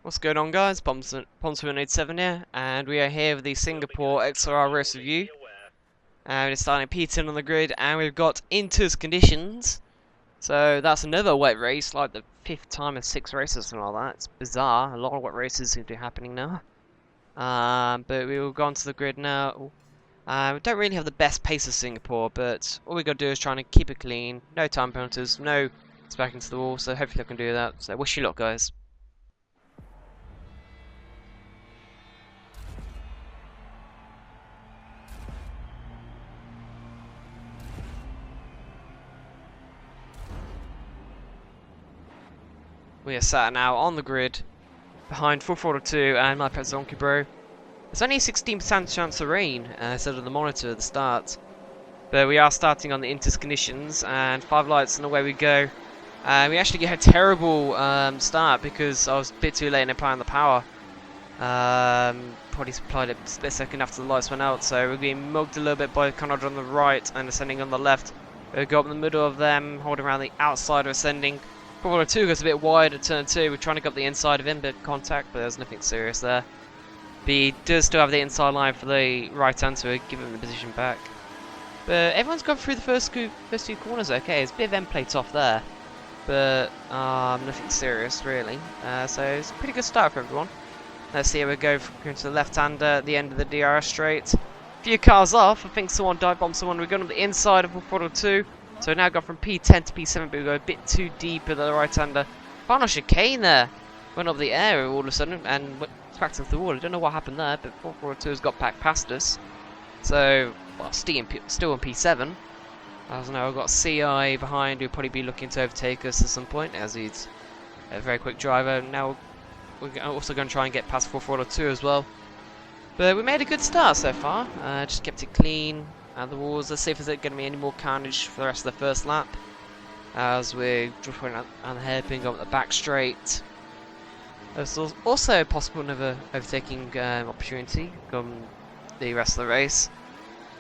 What's going on, guys? Pomps187 here, and we are here with the Singapore XRR race review. And it's starting P10 on the grid, and we've got Intus conditions. So that's another wet race, like the 5th time in 6 races and all that. It's bizarre. A lot of wet races seem to be happening now. But we will go onto the grid now. We don't really have the best pace of Singapore, but all we got to do is try and keep it clean. No time penalties, no back into the wall. So hopefully I can do that. So wish you luck, guys. We are sat now on the grid behind Full Throttle 2 and my pet Zonky Bro. There's only a 16% chance of rain, instead of the monitor at the start. But we are starting on the Intus conditions, and 5 lights and away we go. We actually get a terrible start because I was a bit too late in applying the power. Probably supplied it a split second after the lights went out, so we're being mugged a little bit by Conrad on the right and Ascending on the left. We go up in the middle of them, holding around the outside of Ascending. Formula 2 goes a bit wide at turn 2, we're trying to go up the inside of him, bit of contact, but there's nothing serious there. But he does still have the inside line for the right hand, so we give him the position back. But everyone's gone through the first two corners okay, there's a bit of end plate off there. But nothing serious really, so it's a pretty good start for everyone. Let's see how we go to the left-hander at the end of the DRS straight. A few cars off, I think someone dive bombed someone, we're going on the inside of Full Throttle 2. So we now got from P10 to P7, but we go a bit too deep at the right-hander. Final chicane there. Went up the air all of a sudden and went back into the wall. I don't know what happened there, but 442 has got back past us. So, well, still in P7. I don't know, I've got CI behind who'll probably be looking to overtake us at some point, as he's a very quick driver. Now we're also going to try and get past 442 as well. But we made a good start so far. Just kept it clean. The walls. Let's see if there's going to be any more carnage for the rest of the first lap. As we're dropping on the hairpin, going up the back straight. There's also possible another overtaking opportunity come the rest of the race.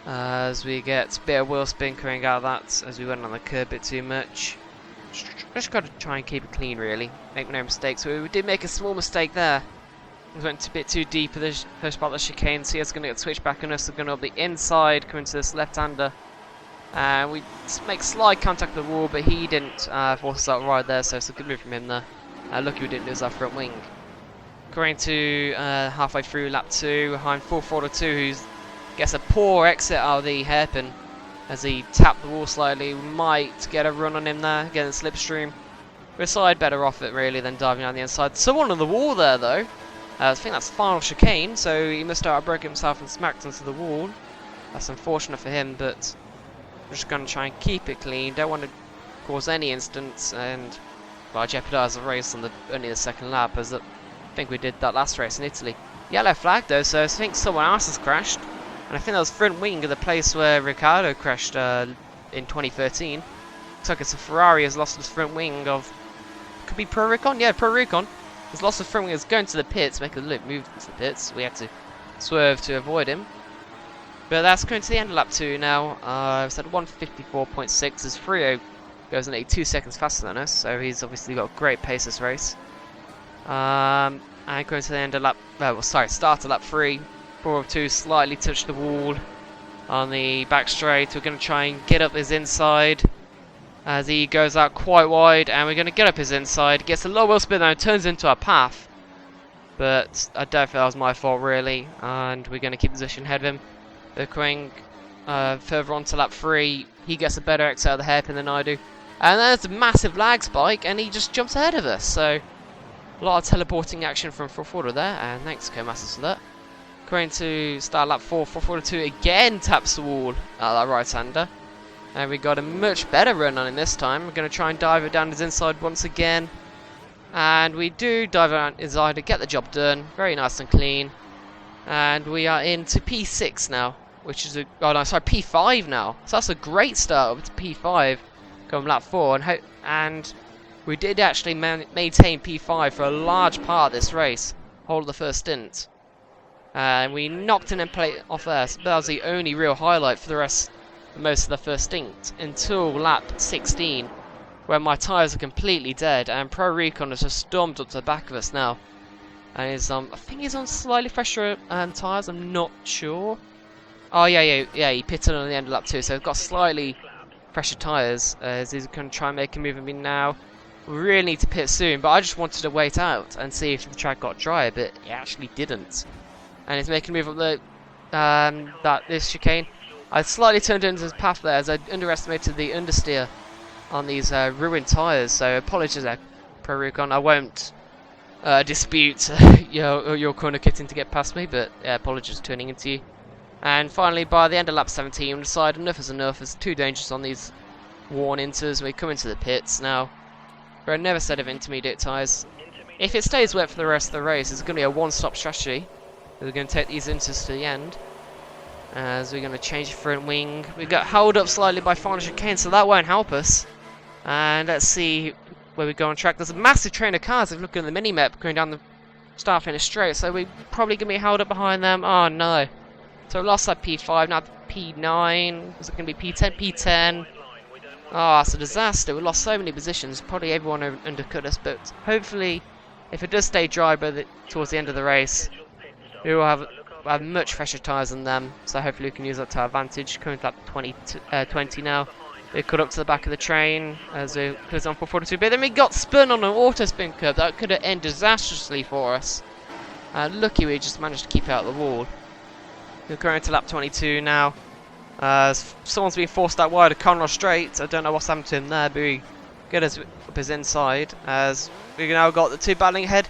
As we get a bit of wheel spin coming out of that as we went on the curb a bit too much. Just got to try and keep it clean really. Make no mistakes. We did make a small mistake there. We went a bit too deep at the first part of the chicane, so it's going to get switched back on us. We're going to up the inside, coming to this left-hander. And we make slight contact with the wall, but he didn't force us out right there, so it's a good move from him there. Lucky we didn't lose our front wing. Going to halfway through lap 2, behind Full Throttle 2, who gets a poor exit out of the hairpin as he tapped the wall slightly. We might get a run on him there, get a slipstream. We're side better off it really than diving on the inside. Someone on the wall there though. I think that's final chicane, so he must have broken himself and smacked into the wall. That's unfortunate for him, but we're just going to try and keep it clean. Don't want to cause any incidents and jeopardise the race on only the second lap, as I think we did that last race in Italy. Yellow flag though, so I think someone else has crashed. And I think that was front wing of the place where Ricciardo crashed in 2013. Looks like it's a Ferrari has lost his front wing of... Could be Pro Recon? Yeah, Pro Recon. His loss of front wing is going to the pits, make a loop, move to the pits. We had to swerve to avoid him. But that's going to the end of lap 2 now. I've said 154.6 as Frio goes in 2 seconds faster than us, so he's obviously got great pace this race. And going to the end of lap, start of lap 3. 402 slightly touched the wall on the back straight. We're going to try and get up his inside as he goes out quite wide, and we're going to get up his inside. Gets a low wheel spin though, turns into a path. But I don't think that was my fault really, and we're going to keep position ahead of him. They're going further on to lap 3. He gets a better exit out of the hairpin than I do. And there's a massive lag spike, and he just jumps ahead of us. So a lot of teleporting action from 440 there, and thanks Co-Masters for that. Going to start lap 4, 442 again taps the wall at that right-hander. And we got a much better run on him this time. We're going to try and dive it down his inside once again. And we do dive it inside to get the job done. Very nice and clean. And we are into P6 now. Which is P5 now. So that's a great start up to P5. Going lap 4. And we did actually maintain P5 for a large part of this race. Whole of the first stint. And we knocked an end plate off there. So that was the only real highlight for most of the first stint until lap 16, where my tyres are completely dead and Pro Recon has just stormed up to the back of us now. And he's I think he's on slightly fresher tyres, I'm not sure. Oh yeah, he pitted on the end of lap 2, so he's got slightly fresher tyres, as he's going to try and make a move on me now. We really need to pit soon, but I just wanted to wait out and see if the track got dry, but it actually didn't. And he's making a move up this chicane. I slightly turned into his path there as I underestimated the understeer on these ruined tyres, so apologies there, Pro Recon. I won't dispute your corner kitting to get past me, but apologies turning into you. And finally, by the end of lap 17, we decided enough is enough. It's too dangerous on these worn inters. We come into the pits now. We're never said of intermediate tyres. If it stays wet for the rest of the race, it's going to be a one-stop strategy. We're going to take these inters to the end, as we're going to change the front wing. We got held up slightly by final chicane, so that won't help us. And let's see where we go on track. There's a massive train of cars, if you look at the mini-map, going down the start finish straight, so we're probably going to be held up behind them. Oh no. So we lost that P5, now P9. Is it going to be P10? P10. Oh, it's a disaster. We lost so many positions. Probably everyone undercut us, but hopefully, if it does stay dry towards the end of the race, we will have much fresher tyres than them. So hopefully we can use that to our advantage. Coming to lap 20 now. We cut up to the back of the train as we close on 442. But then we got spun on an auto spin curve. That could have ended disastrously for us. Lucky we just managed to keep it out of the wall. We're going to lap 22 now. Someone's being forced out wide of Conrod Straight. I don't know what's happened to him there, but we get us up his inside as we've now got the two battling ahead.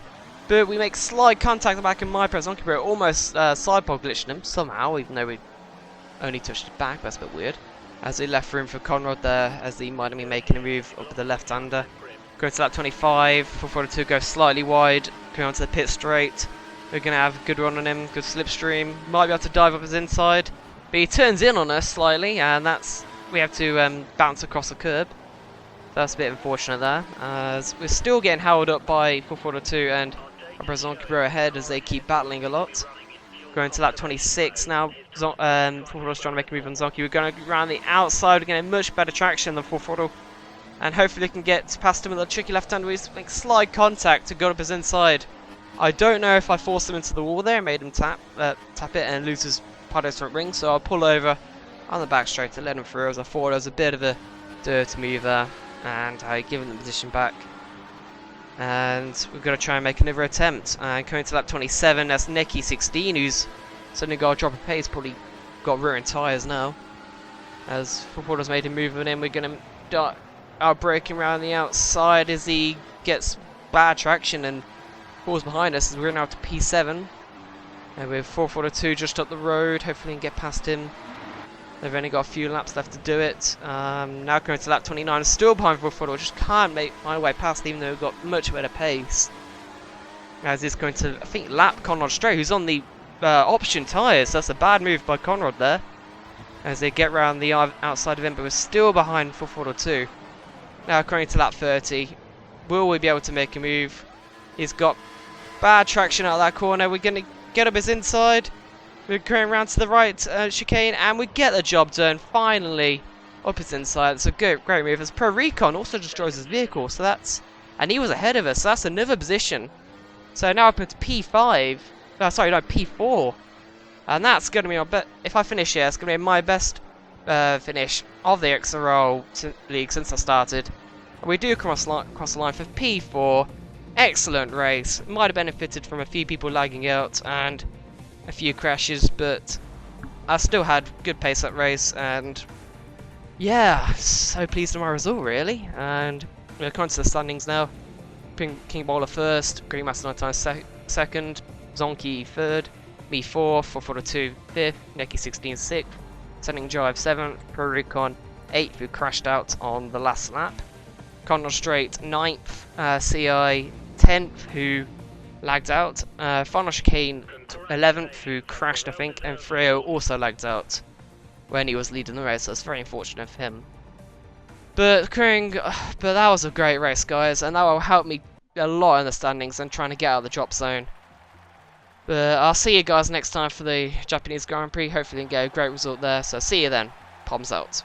But we make slight contact at the back of my press. Zonky Bro almost side pod glitching him somehow, even though we only touched it back. That's a bit weird. As he left room for Conrad there, as he might have been making a move up with the left-hander. Going to lap 25. 442 goes slightly wide. Coming onto the pit straight. We're going to have a good run on him, good slipstream. Might be able to dive up his inside. But he turns in on us slightly, and we have to bounce across the curb. That's a bit unfortunate there. As we're still getting held up by 442 and Zonky Bro ahead as they keep battling a lot. Going to lap 26 now. 442's trying to make a move on Zonky. We're going to go around the outside. We're getting much better traction than 442. And hopefully we can get past him with a tricky left-hander. We make slide contact to go up his inside. I don't know if I forced him into the wall there, made him tap it and lose his Pado's front ring, so I'll pull over on the back straight to let him through, as I thought it was a bit of a dirty move there, and I give him the position back. And we've got to try and make another attempt. And coming to lap 27, that's Neki 16, who's suddenly got a drop of pace, probably got ruined tyres now. As Footballer's made a move on him, we're going to start out braking around the outside as he gets bad traction and falls behind us, as we're now to P7. And with 442 just up the road, hopefully we can get past him. They've only got a few laps left to do it. Now going to lap 29, still behind 442, just can't make my way past, even though we've got much better pace. As he's going to, I think, lap Conrad Stray, who's on the option tyres. That's a bad move by Conrad there. As they get round the outside of him, but we're still behind 442. Now going to lap 30. Will we be able to make a move? He's got bad traction out of that corner. We're going to get up his inside. We're going around to the right chicane, and we get the job done. Finally, up his inside. It's a great move. As Pro Recon also destroys his vehicle, so that's, and he was ahead of us. So that's another position. So now up into P5. Sorry, no, P4, and that's going to be my best. If I finish here, it's going to be my best finish of the XRL League since I started. And we do cross the line for P4. Excellent race. Might have benefited from a few people lagging out and a few crashes, but I still had good pace that race, and yeah, so pleased with my result really. And we're coming to the standings now. King Bowler first, Green Master 9 second, Zonky third, me fourth, 442 fifth, Neki 16 sixth, Sending Drive 7th, Pro Recon 8th, who crashed out on the last lap, Conrad Straight 9th, CI 10th, who lagged out, Final Chicane 11th, who crashed I think, and Freo also lagged out when he was leading the race, so it's very unfortunate for him. But that was a great race, guys, and that will help me a lot in the standings and trying to get out of the drop zone. But I'll see you guys next time for the Japanese Grand Prix. Hopefully we can get a great result there, so see you then. Palms out.